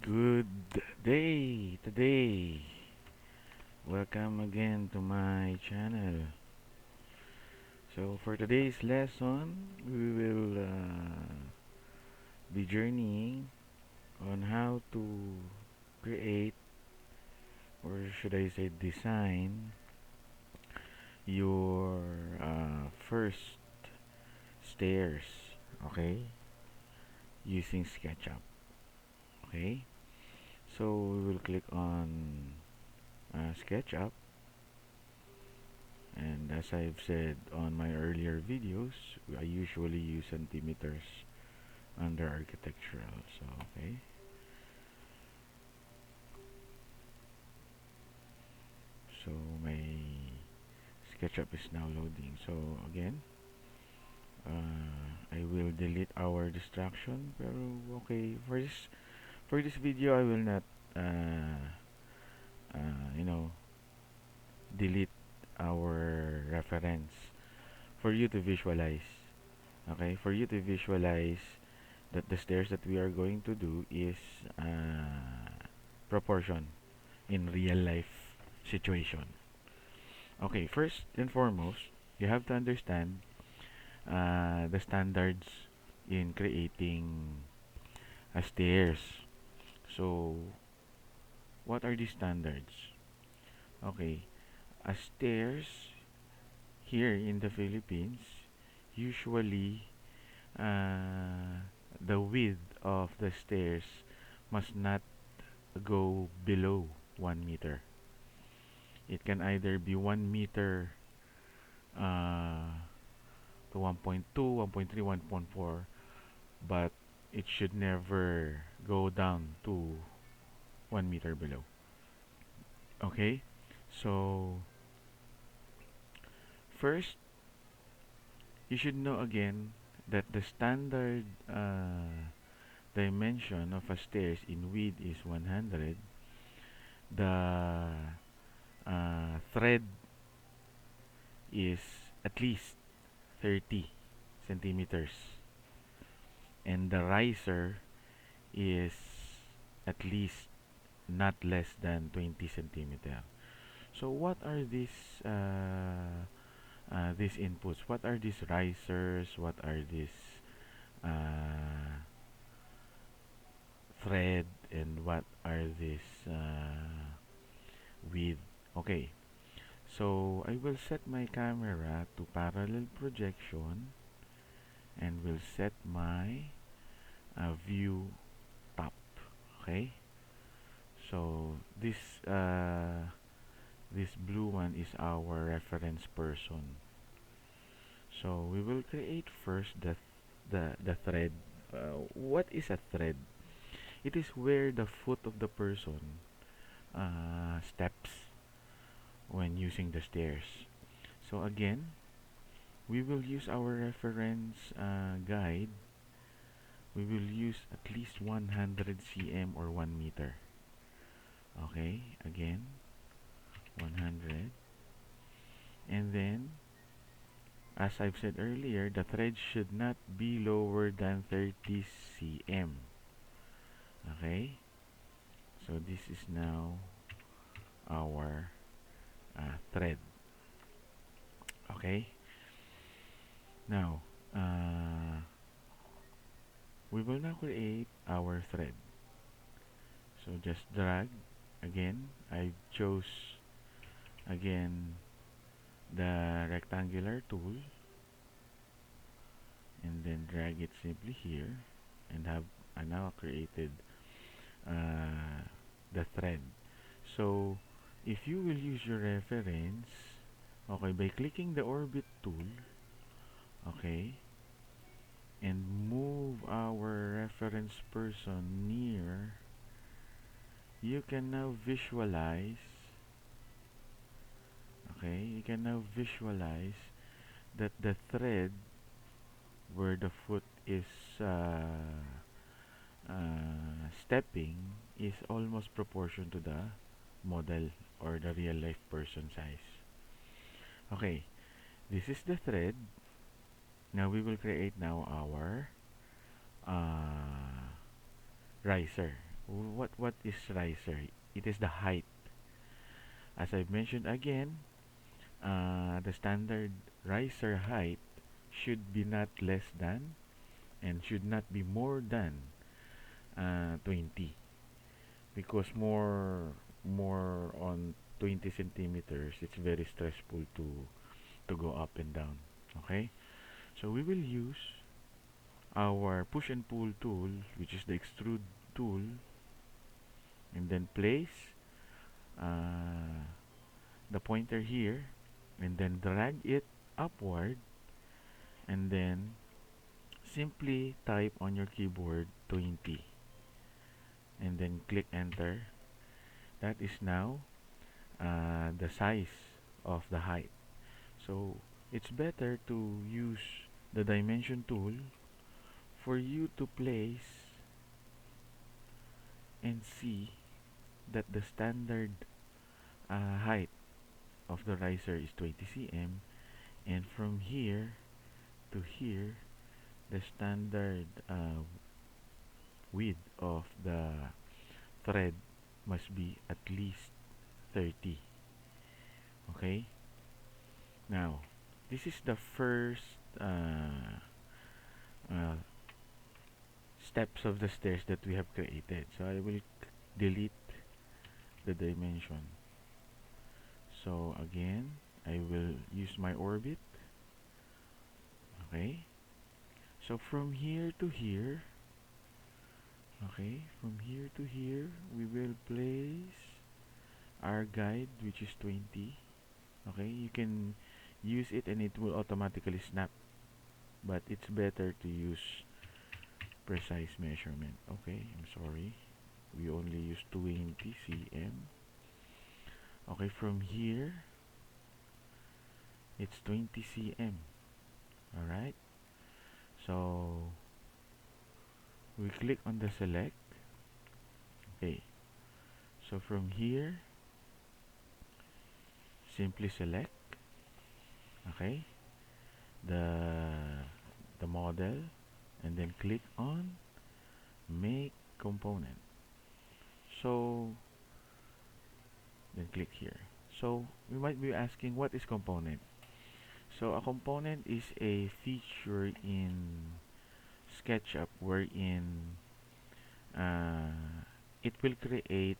Good day today. Welcome again to my channel. So for today's lesson, we will be journeying on how to create, or should I say design, your first stairs, okay, using SketchUp. Okay, so we will click on SketchUp. And as I've said on my earlier videos, I usually use centimeters under architectural. So, okay. So, my SketchUp is now loading. So, again, I will delete our distraction. Pero, okay, for this video, I will not, uh, you know, delete our reference for you to visualize. Okay, for you to visualize that the stairs that we are going to do is proportion in real life situation. Okay, first and foremost, you have to understand the standards in creating a stairs. So, what are these standards? Okay, a stairs here in the Philippines, usually the width of the stairs must not go below 1 meter. It can either be 1 meter uh, to 1.2, 1.3, 1.4, but it should never go down to 1 meter below. Okay? So, first, you should know again that the standard dimension of a stairs in width is 100. The thread is at least 30 centimeters, and the riser is at least not less than 20 centimeter. So what are these inputs? What are these risers? What are these uh, thread? And what are these width? Okay, so I will set my camera to parallel projection and will set my view top. Okay, so this blue one is our reference person. So we will create first the thread. What is a thread? It is where the foot of the person steps when using the stairs. So again, we will use our reference guide. We will use at least 100 cm or 1 meter. Okay, again, 100. And then, as I've said earlier, the thread should not be lower than 30 cm. Okay, so this is now our thread. Okay, now we will now create our thread. So just drag. Again, I chose again the rectangular tool, and then drag it simply here, and have I now created the thread. So if you will use your reference, okay, by clicking the orbit tool, okay, and move our reference person near, you can now visualize, okay, you can now visualize that the thread where the foot is stepping is almost proportion to the model or the real life person size. Okay, this is the thread. Now we will create now our riser. What is riser? It is the height. As I've mentioned again, the standard riser height should be not less than and should not be more than 20, because more on 20 centimeters, it's very stressful to go up and down. Okay, so we will use our push and pull tool, which is the extrude tool, and then place uh, the pointer here, and then drag it upward, and then simply type on your keyboard 20, and then click enter. That is now the size of the height. So it's better to use the dimension tool for you to place and see that the standard height of the riser is 20 cm, and from here to here the standard width of the thread must be at least 30. Okay, now this is the first uh, steps of the stairs that we have created. So I will delete the dimension. So again, I will use my orbit. Okay, so from here to here, okay, from here to here we will place our guide, which is 20. Okay, you can use it and it will automatically snap, but it's better to use precise measurement. Okay, I'm sorry, we only use 20 cm. Okay, from here it's 20 cm. Alright, so we click on the select. Okay, so from here simply select, okay, the the model, and then click on make component. So then click here. So we might be asking, what is component? So a component is a feature in SketchUp wherein it will create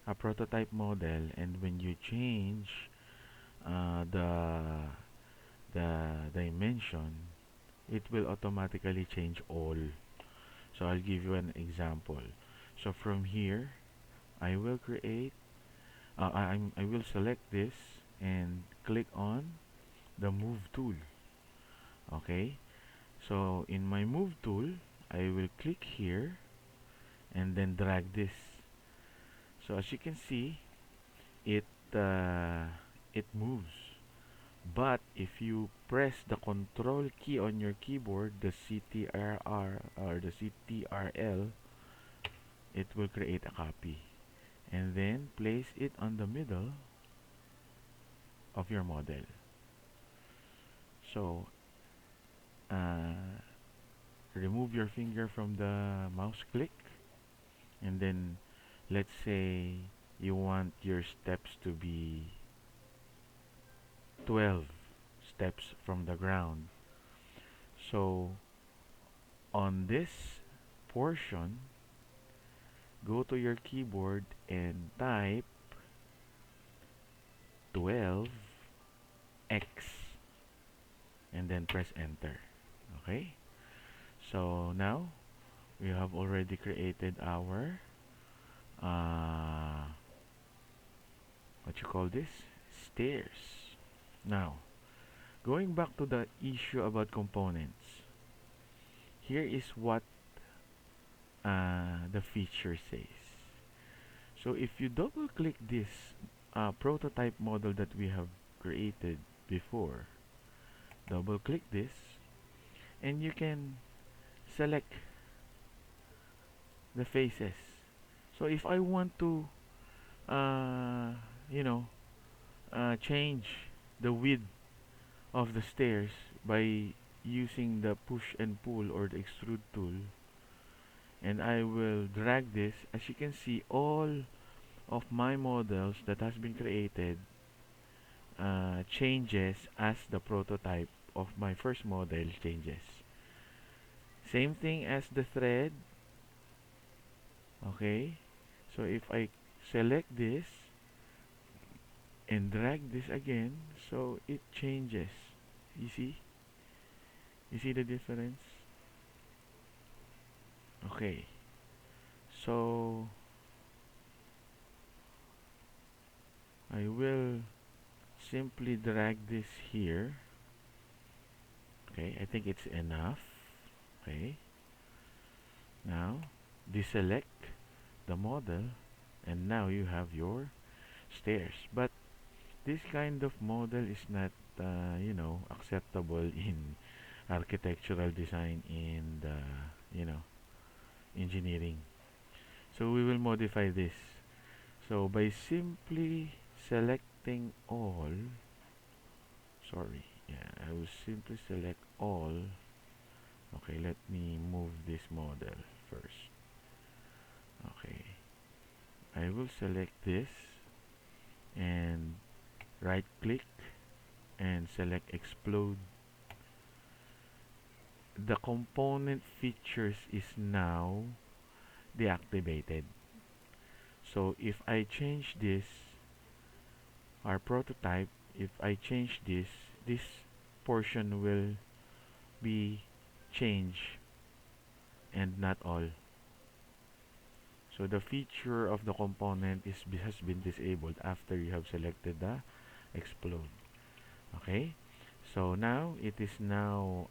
a prototype model, and when you change the dimension, it will automatically change all. So I'll give you an example. So from here I will create I will select this and click on the move tool. Okay, so in my move tool I will click here and then drag this. So as you can see, it uh, it moves. But if you press the control key on your keyboard, the CTRR or the CTRL, it will create a copy and then place it on the middle of your model. So remove your finger from the mouse click, and then let's say you want your steps to be 12 steps from the ground. So on this portion, go to your keyboard and type 12x and then press enter. Okay, so now we have already created our what you call this, stairs. Now going back to the issue about components, here is what the feature says. So if you double click this prototype model that we have created before, double click this, and you can select the faces. So if I want to uh, you know change the width of the stairs by using the push and pull or the extrude tool, and I will drag this. As you can see, all of my models that has been created changes as the prototype of my first model changes. Same thing as the thread. Okay, so if I select this and drag this again, so it changes. You see? You see the difference? Okay, so I will simply drag this here. Okay, I think it's enough. Okay, now deselect the model, and now you have your stairs. But this kind of model is not, acceptable in architectural design and, engineering. So we will modify this. So by simply selecting all, sorry, yeah, I will simply select all. Okay, let me move this model first. Okay, I will select this and right click and select explode. The component features is now deactivated. So if I change this, our prototype, if I change this, this portion will be changed and not all. So the feature of the component has been disabled after you have selected the explode. Okay, so now it is now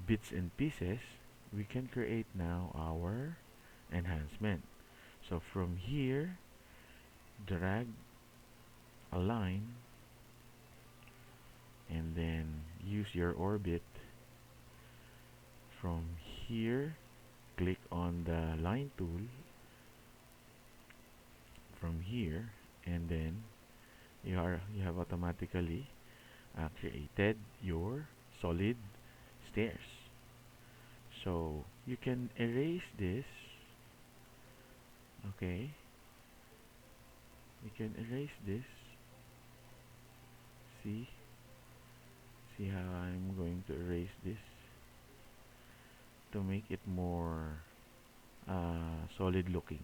bits and pieces. We can create now our enhancement. So from here, drag a line and then use your orbit. From here, click on the line tool from here, and then you have automatically created your solid stairs. So you can erase this. Okay, you can erase this. See, see how I'm going to erase this to make it more solid looking.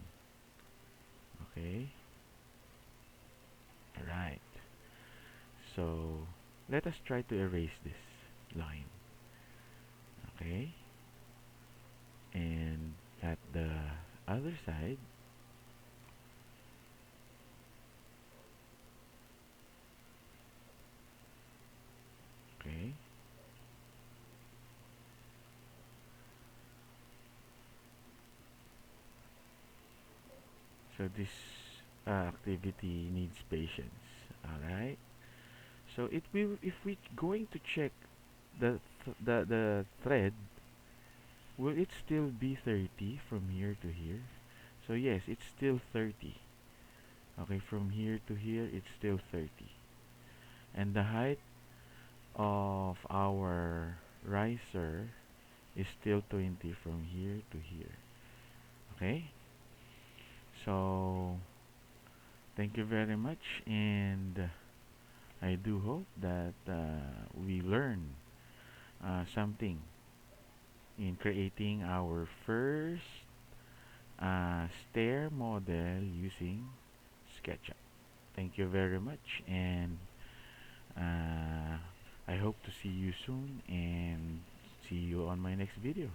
Okay, alright, so let us try to erase this line. Okay, and at the other side, okay, so this activity needs patience. Alright, so it will, if we going to check the thread, will it still be 30 from here to here? So yes, it's still 30. Okay, from here to here, it's still 30. And the height of our riser is still 20 from here to here. Okay, so thank you very much, and I do hope that we learn something in creating our first stair model using SketchUp. Thank you very much, and I hope to see you soon and see you on my next video.